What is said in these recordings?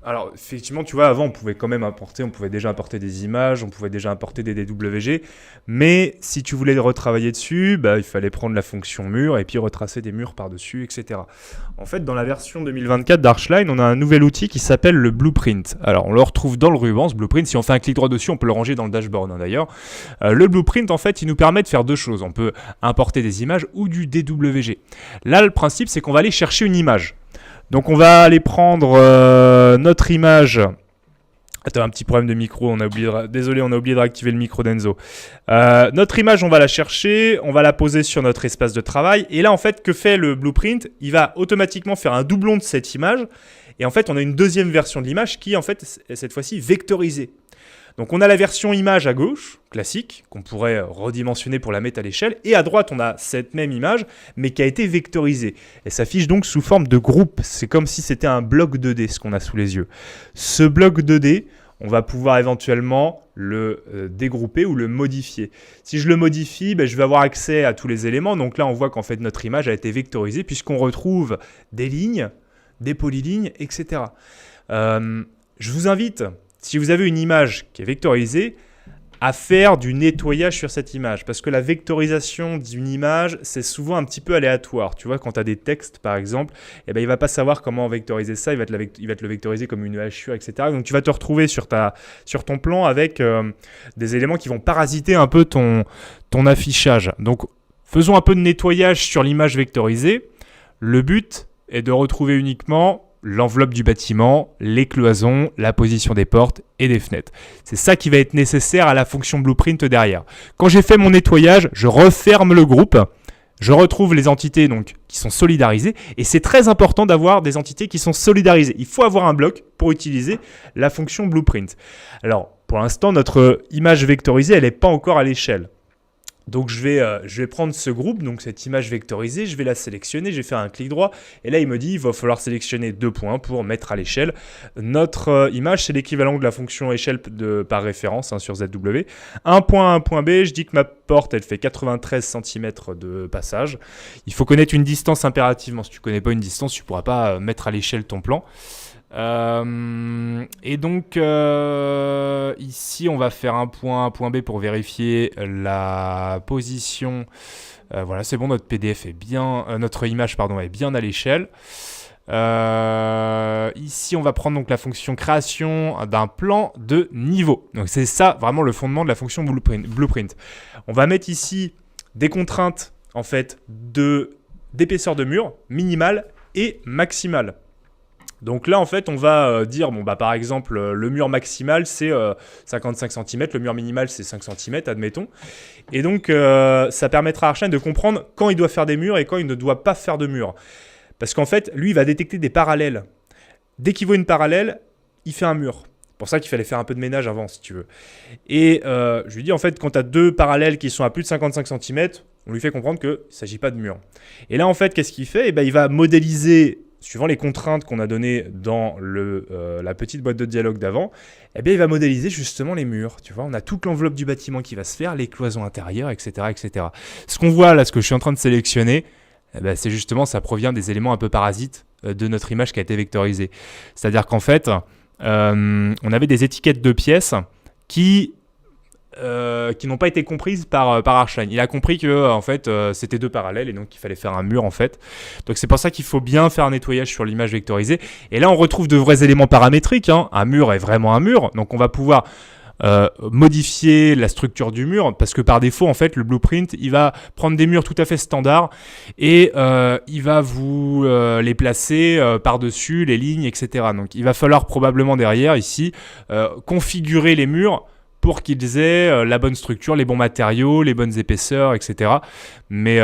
Alors, effectivement, tu vois, avant, on pouvait déjà importer des images, on pouvait déjà importer des DWG, mais si tu voulais retravailler dessus, bah, il fallait prendre la fonction mur et puis retracer des murs par-dessus, etc. En fait, dans la version 2024 d'Archline, on a un nouvel outil qui s'appelle le Blueprint. Alors, on le retrouve dans le ruban, ce Blueprint. Si on fait un clic droit dessus, on peut le ranger dans le dashboard, hein, d'ailleurs. Le Blueprint, en fait, il nous permet de faire deux choses. On peut importer des images ou du DWG. Là, le principe, c'est qu'on va aller chercher une image. Donc on va aller prendre notre image. Attends, un petit problème de micro, désolé, on a oublié de réactiver le micro d'Enzo. Notre image, on va la chercher, on va la poser sur notre espace de travail. Et là, en fait, que fait le Blueprint? Il va automatiquement faire un doublon de cette image. Et en fait, on a une deuxième version de l'image qui, en fait, est cette fois-ci vectorisée. Donc on a la version image à gauche, classique, qu'on pourrait redimensionner pour la mettre à l'échelle. Et à droite, on a cette même image, mais qui a été vectorisée. Elle s'affiche donc sous forme de groupe. C'est comme si c'était un bloc 2D, ce qu'on a sous les yeux. Ce bloc 2D, on va pouvoir éventuellement le dégrouper ou le modifier. Si je le modifie, je vais avoir accès à tous les éléments. Donc là, on voit qu'en fait, notre image a été vectorisée puisqu'on retrouve des lignes, des polylignes, etc. Je vous invite... Si vous avez une image qui est vectorisée, à faire du nettoyage sur cette image. Parce que la vectorisation d'une image, c'est souvent un petit peu aléatoire. Tu vois, quand tu as des textes, par exemple, il ne va pas savoir comment vectoriser ça. Il va te le vectoriser comme une hachure, etc. Donc, tu vas te retrouver sur ton plan avec des éléments qui vont parasiter un peu ton affichage. Donc, faisons un peu de nettoyage sur l'image vectorisée. Le but est de retrouver uniquement l'enveloppe du bâtiment, les cloisons, la position des portes et des fenêtres. C'est ça qui va être nécessaire à la fonction Blueprint derrière. Quand j'ai fait mon nettoyage, je referme le groupe, je retrouve les entités donc, qui sont solidarisées et c'est très important d'avoir des entités qui sont solidarisées. Il faut avoir un bloc pour utiliser la fonction Blueprint. Alors, pour l'instant, notre image vectorisée, elle n'est pas encore à l'échelle. Donc je vais prendre ce groupe, donc cette image vectorisée, je vais la sélectionner, je vais faire un clic droit et là il me dit il va falloir sélectionner 2 points pour mettre à l'échelle. Notre image, c'est l'équivalent de la fonction échelle par référence sur ZW. Un point A, un point B, je dis que ma porte elle fait 93 cm de passage. Il faut connaître une distance impérativement. Si tu ne connais pas une distance, tu ne pourras pas mettre à l'échelle ton plan. Et donc ici on va faire un point B pour vérifier la position. Voilà, c'est bon, notre PDF est bien, notre image est bien à l'échelle. Ici on va prendre donc la fonction création d'un plan de niveau. Donc c'est ça vraiment le fondement de la fonction Blueprint. On va mettre ici des contraintes en fait d'épaisseur de mur minimale et maximale. Donc là, en fait, on va dire, par exemple, le mur maximal, c'est 55 cm, le mur minimal, c'est 5 cm, admettons. Et donc, ça permettra à Archline de comprendre quand il doit faire des murs et quand il ne doit pas faire de murs. Parce qu'en fait, lui, il va détecter des parallèles. Dès qu'il voit une parallèle, il fait un mur. C'est pour ça qu'il fallait faire un peu de ménage avant, si tu veux. Et je lui dis, en fait, quand tu as deux parallèles qui sont à plus de 55 cm, on lui fait comprendre qu'il ne s'agit pas de mur. Et là, en fait, qu'est-ce qu'il fait ? Il va modéliser... Suivant les contraintes qu'on a données dans la petite boîte de dialogue d'avant, il va modéliser justement les murs. Tu vois, on a toute l'enveloppe du bâtiment qui va se faire, les cloisons intérieures, etc., etc. Ce qu'on voit là, ce que je suis en train de sélectionner, c'est justement, ça provient des éléments un peu parasites de notre image qui a été vectorisée. C'est-à-dire qu'en fait, on avait des étiquettes de pièces qui n'ont pas été comprises par Archline. Il a compris que en fait, c'était deux parallèles et donc il fallait faire un mur en fait. Donc c'est pour ça qu'il faut bien faire un nettoyage sur l'image vectorisée. Et là, on retrouve de vrais éléments paramétriques. Un mur est vraiment un mur. Donc on va pouvoir modifier la structure du mur parce que par défaut, en fait, le Blueprint, il va prendre des murs tout à fait standards et il va vous les placer par-dessus les lignes, etc. Donc il va falloir probablement derrière ici configurer les murs pour qu'ils aient la bonne structure, les bons matériaux, les bonnes épaisseurs, etc. Mais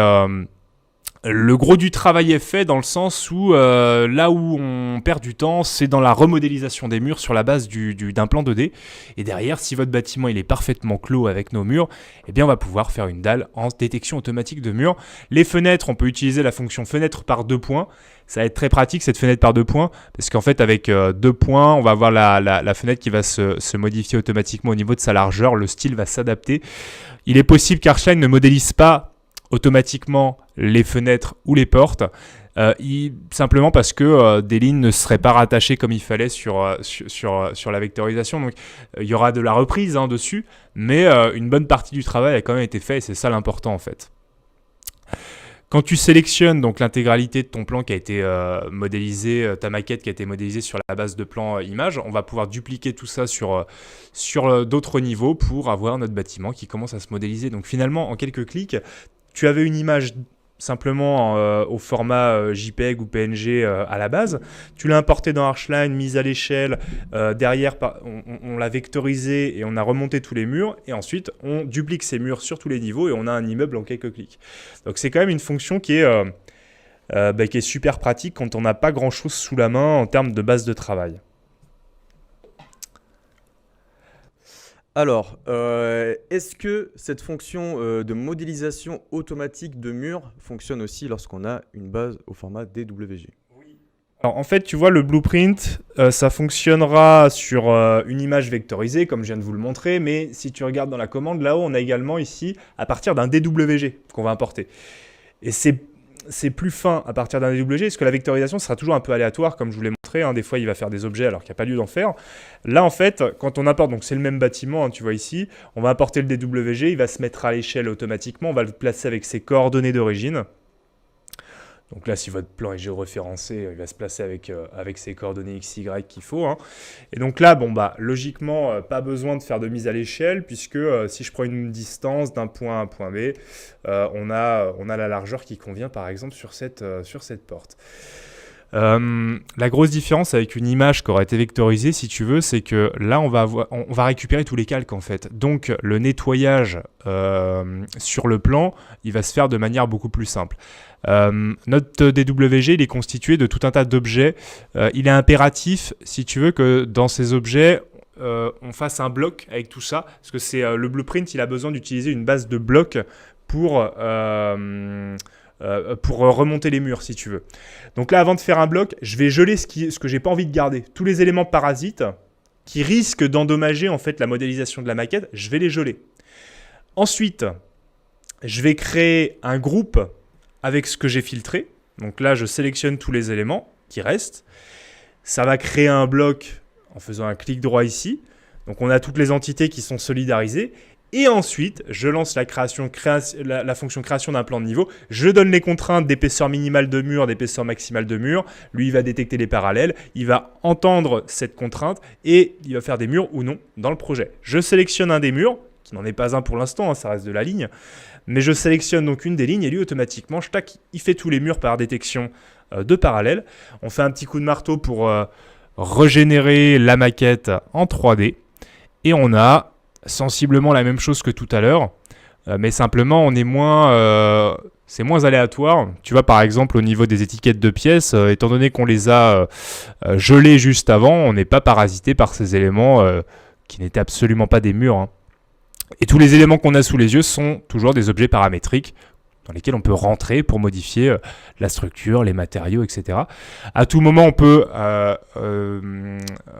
le gros du travail est fait dans le sens où là où on perd du temps, c'est dans la remodélisation des murs sur la base d'un plan 2D. Et derrière, si votre bâtiment il est parfaitement clos avec nos murs, on va pouvoir faire une dalle en détection automatique de murs. Les fenêtres, on peut utiliser la fonction fenêtre par 2 points. Ça va être très pratique cette fenêtre par 2 points parce qu'en fait avec 2 points on va avoir la fenêtre qui va se modifier automatiquement au niveau de sa largeur, le style va s'adapter. Il est possible qu'Archline ne modélise pas automatiquement les fenêtres ou les portes. simplement parce que des lignes ne seraient pas rattachées comme il fallait sur la vectorisation. Donc il y aura de la reprise dessus, mais une bonne partie du travail a quand même été fait et c'est ça l'important en fait. Quand tu sélectionnes donc l'intégralité de ton plan qui a été modélisé, ta maquette qui a été modélisée sur la base de plan image, on va pouvoir dupliquer tout ça sur d'autres niveaux pour avoir notre bâtiment qui commence à se modéliser. Donc finalement, en quelques clics, tu avais une image simplement au format JPEG ou PNG à la base. Tu l'as importé dans Archline, mise à l'échelle. Derrière, on l'a vectorisé et on a remonté tous les murs. Et ensuite, on duplique ces murs sur tous les niveaux et on a un immeuble en quelques clics. Donc, c'est quand même une fonction qui est super pratique quand on n'a pas grand-chose sous la main en termes de base de travail. Alors, est-ce que cette fonction de modélisation automatique de murs fonctionne aussi lorsqu'on a une base au format DWG? Alors en fait, tu vois, le blueprint, ça fonctionnera sur une image vectorisée, comme je viens de vous le montrer, mais si tu regardes dans la commande, là-haut, on a également ici, à partir d'un DWG qu'on va importer. Et c'est plus fin à partir d'un DWG, parce que la vectorisation sera toujours un peu aléatoire, comme je vous l'ai montré. Des fois, il va faire des objets alors qu'il n'y a pas lieu d'en faire. Là, en fait, quand on importe, donc c'est le même bâtiment, tu vois ici, on va importer le DWG, il va se mettre à l'échelle automatiquement, on va le placer avec ses coordonnées d'origine. Donc là, si votre plan est géoréférencé, il va se placer avec ses coordonnées XY qu'il faut. Et donc là, logiquement, pas besoin de faire de mise à l'échelle, puisque si je prends une distance d'un point à un point B, on a la largeur qui convient, par exemple, sur cette porte. La grosse différence avec une image qui aura été vectorisée, si tu veux, c'est que là, on va récupérer tous les calques, en fait. Donc, le nettoyage sur le plan, il va se faire de manière beaucoup plus simple. Notre DWG, il est constitué de tout un tas d'objets. Il est impératif, si tu veux, que dans ces objets, on fasse un bloc avec tout ça, parce que c'est le blueprint, il a besoin d'utiliser une base de blocs pour remonter les murs, si tu veux. Donc là, avant de faire un bloc, je vais geler ce que j'ai pas envie de garder. Tous les éléments parasites qui risquent d'endommager en fait la modélisation de la maquette, je vais les geler. Ensuite, je vais créer un groupe avec ce que j'ai filtré. Donc là, je sélectionne tous les éléments qui restent. Ça va créer un bloc en faisant un clic droit ici. Donc on a toutes les entités qui sont solidarisées. Et ensuite, je lance la fonction création d'un plan de niveau. Je donne les contraintes d'épaisseur minimale de mur, d'épaisseur maximale de mur. Lui, il va détecter les parallèles. Il va entendre cette contrainte et il va faire des murs ou non dans le projet. Je sélectionne un des murs, qui n'en est pas un pour l'instant, ça reste de la ligne. Mais je sélectionne donc une des lignes et lui, automatiquement, il fait tous les murs par détection de parallèles. On fait un petit coup de marteau pour régénérer la maquette en 3D. Et on a sensiblement la même chose que tout à l'heure, mais simplement c'est moins aléatoire. Tu vois, par exemple, au niveau des étiquettes de pièces, étant donné qu'on les a gelées juste avant, on n'est pas parasité par ces éléments qui n'étaient absolument pas des murs. Et tous les éléments qu'on a sous les yeux sont toujours des objets paramétriques dans lesquels on peut rentrer pour modifier la structure, les matériaux, etc. À tout moment, on peut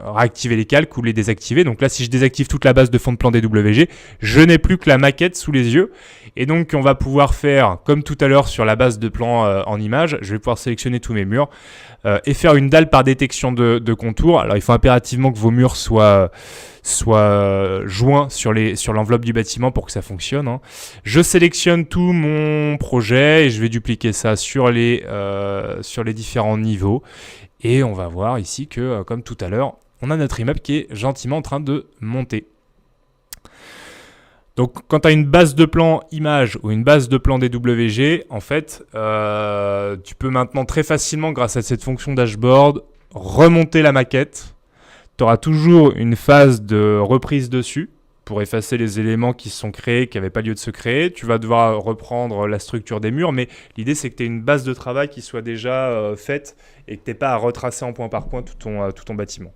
réactiver les calques ou les désactiver. Donc là, si je désactive toute la base de fond de plan DWG, je n'ai plus que la maquette sous les yeux. Et donc, on va pouvoir faire, comme tout à l'heure sur la base de plan en image, je vais pouvoir sélectionner tous mes murs et faire une dalle par détection de contours. Alors, il faut impérativement que vos murs soient joints sur l'enveloppe du bâtiment pour que ça fonctionne. Je sélectionne tout mon projet et je vais dupliquer ça sur les différents niveaux. Et on va voir ici que, comme tout à l'heure, on a notre immeuble qui est gentiment en train de monter. Donc, quand tu as une base de plan image ou une base de plan DWG, en fait, tu peux maintenant très facilement, grâce à cette fonction dashboard, remonter la maquette. Tu auras toujours une phase de reprise dessus pour effacer les éléments qui se sont créés, qui n'avaient pas lieu de se créer. Tu vas devoir reprendre la structure des murs, mais l'idée, c'est que tu aies une base de travail qui soit déjà faite et que tu n'aies pas à retracer en point par point tout ton bâtiment.